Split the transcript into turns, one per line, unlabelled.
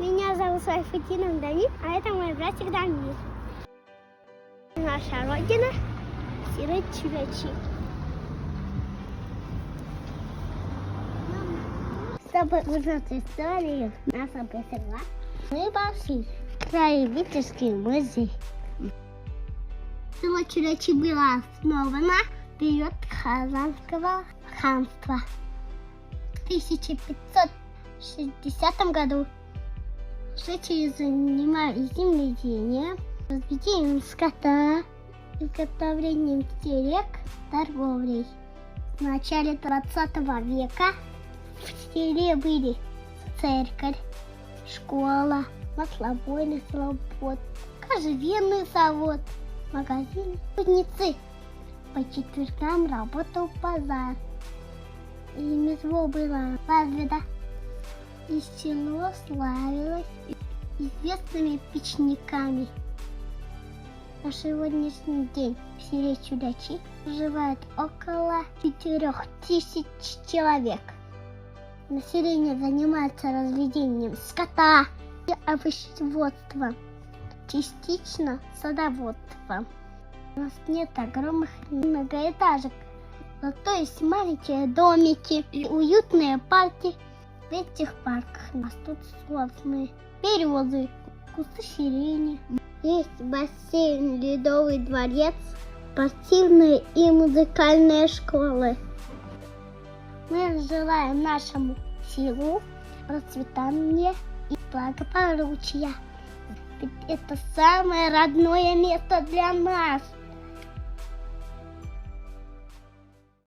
Меня зовут Сайфутдинов Давид, а это мой братик Дамир. Наша родина – Сирет-Чурячи. Чтобы узнать историю нашего села, мы пошли в краеведческий музей. Село Чурячи было основано в период Казанского ханства в 1560 году. Жители занимались земледением, разведением скота, изготовлением телег, торговлей. В начале 20 века в селе были церковь, школа, маслобойный завод, кожевенный завод, магазин, кузнецы. По четвергам работал базар. И ремесло было развито. И село славилось известными печниками. На сегодняшний день в селе Чурячи проживает около 4000 человек. Население занимается разведением скота и овощеводством, частично садоводством. У нас нет огромных многоэтажек, зато есть маленькие домики и уютные парки. В этих парках растут сосны, березы, кусты сирени. Есть бассейн, ледовый дворец, спортивные и музыкальные школы. Мы желаем нашему селу процветания и благополучия. Ведь это самое родное место для нас.